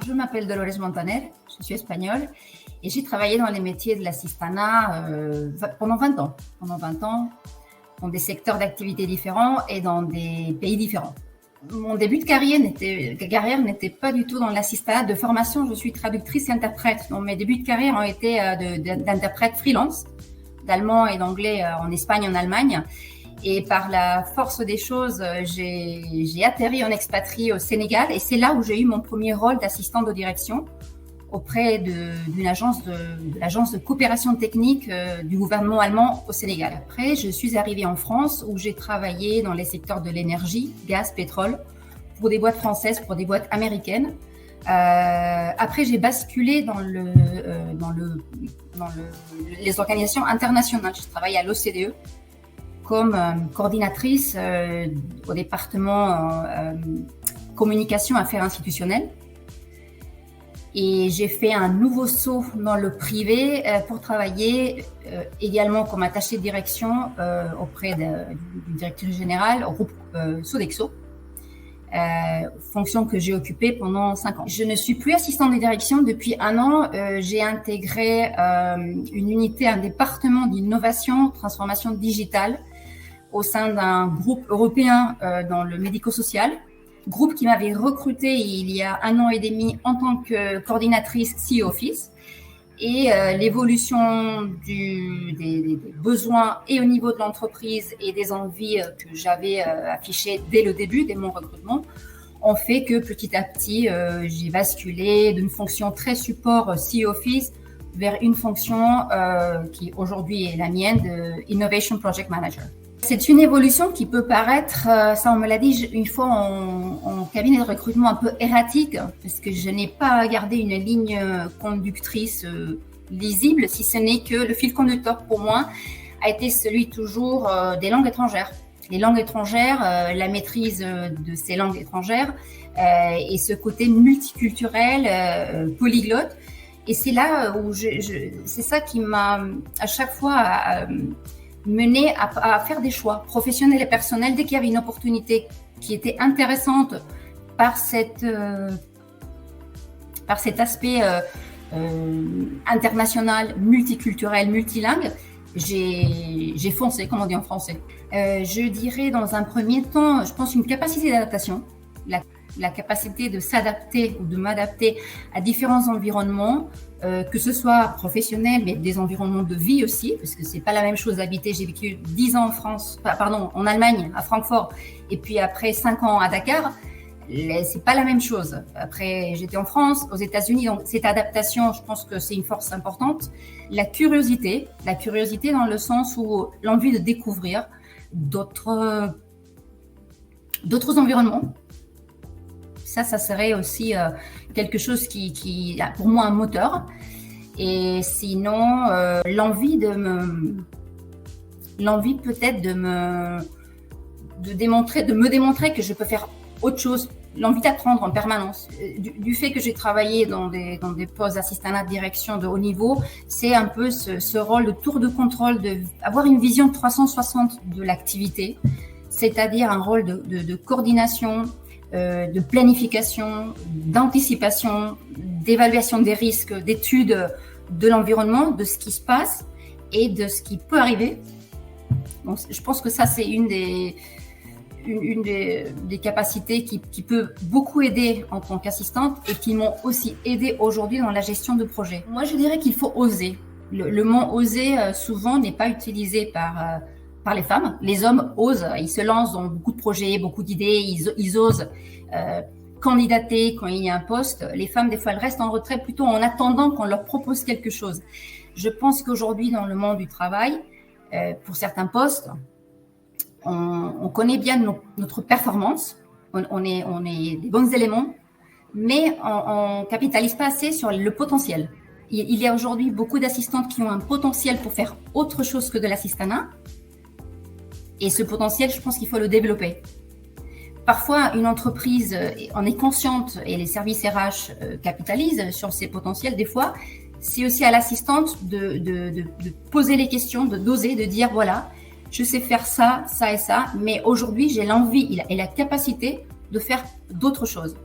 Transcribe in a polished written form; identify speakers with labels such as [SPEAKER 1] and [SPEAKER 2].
[SPEAKER 1] Je m'appelle Dolores Montaner, je suis espagnole et j'ai travaillé dans les métiers de l'assistanat pendant 20 ans. Pendant 20 ans, dans des secteurs d'activité différents et dans des pays différents. Mon début de carrière n'était pas du tout dans l'assistanat. De formation, je suis traductrice et interprète. Donc mes débuts de carrière ont été d'interprète freelance, d'allemand et d'anglais en Espagne, en Allemagne. Et par la force des choses, j'ai atterri en expatrié au Sénégal et c'est là où j'ai eu mon premier rôle d'assistante de direction auprès d'une agence l'agence de coopération technique du gouvernement allemand au Sénégal. Après, je suis arrivée en France où j'ai travaillé dans les secteurs de l'énergie, gaz, pétrole, pour des boîtes françaises, pour des boîtes américaines. Après, j'ai basculé dans les organisations internationales. Je travaille à l'OCDE comme coordinatrice au département communication affaires institutionnelles. Et j'ai fait un nouveau saut dans le privé pour travailler également comme attachée de direction auprès du directeur général au groupe Sodexo, fonction que j'ai occupée pendant 5 ans. Je ne suis plus assistante de direction depuis 1 an. J'ai intégré une unité, un département d'innovation, transformation digitale au sein d'un groupe européen dans le médico-social. Groupe qui m'avait recruté il y a 1 an et demi en tant que coordinatrice CEO Office et l'évolution des besoins et au niveau de l'entreprise et des envies que j'avais affichées dès le début, dès mon recrutement, ont fait que petit à petit, j'ai basculé d'une fonction très support CEO Office vers une fonction qui aujourd'hui est la mienne de Innovation Project Manager. C'est une évolution qui peut paraître, ça on me l'a dit une fois en cabinet de recrutement, un peu erratique, parce que je n'ai pas gardé une ligne conductrice lisible, si ce n'est que le fil conducteur pour moi a été celui toujours des langues étrangères. Les langues étrangères, la maîtrise de ces langues étrangères et ce côté multiculturel, polyglotte. Et c'est là où c'est ça qui m'a à chaque fois mené à faire des choix professionnels et personnels dès qu'il y avait une opportunité qui était intéressante par cet aspect international, multiculturel, multilingue. J'ai foncé, comme on dit en français. Je dirais dans un premier temps, je pense une capacité d'adaptation, la capacité de s'adapter ou de m'adapter à différents environnements, que ce soit professionnel, mais des environnements de vie aussi, parce que c'est pas la même chose d'habiter. J'ai vécu 10 ans en Allemagne, à Francfort, et puis après 5 ans à Dakar. C'est pas la même chose. Après, j'étais en France, aux États-Unis, donc cette adaptation, je pense que c'est une force importante. La curiosité dans le sens où l'envie de découvrir d'autres environnements. Ça serait aussi quelque chose qui a pour moi un moteur. Et sinon, l'envie peut-être de me démontrer que je peux faire autre chose, l'envie d'apprendre en permanence. Du fait que j'ai travaillé dans des postes d'assistanat de direction de haut niveau, c'est un peu ce rôle de tour de contrôle, avoir une vision 360 de l'activité, c'est-à-dire un rôle de coordination, de planification, d'anticipation, d'évaluation des risques, d'étude de l'environnement, de ce qui se passe et de ce qui peut arriver. Donc, je pense que ça, c'est une des capacités qui peut beaucoup aider en tant qu'assistante et qui m'ont aussi aidé aujourd'hui dans la gestion de projet. Moi, je dirais qu'il faut oser. Le mot oser, souvent, n'est pas utilisé par les femmes. Les hommes osent, ils se lancent dans beaucoup de projets, beaucoup d'idées, ils osent candidater quand il y a un poste. Les femmes, des fois, elles restent en retrait plutôt en attendant qu'on leur propose quelque chose. Je pense qu'aujourd'hui, dans le monde du travail, pour certains postes, on connaît bien notre performance, on est des bons éléments, mais on capitalise pas assez sur le potentiel. Il y a aujourd'hui beaucoup d'assistantes qui ont un potentiel pour faire autre chose que de l'assistanat. Et ce potentiel, je pense qu'il faut le développer. Parfois, une entreprise en est consciente et les services RH capitalisent sur ces potentiels. Des fois, c'est aussi à l'assistante de poser les questions, d'oser, de dire voilà, je sais faire ça, ça et ça, mais aujourd'hui, j'ai l'envie et la capacité de faire d'autres choses.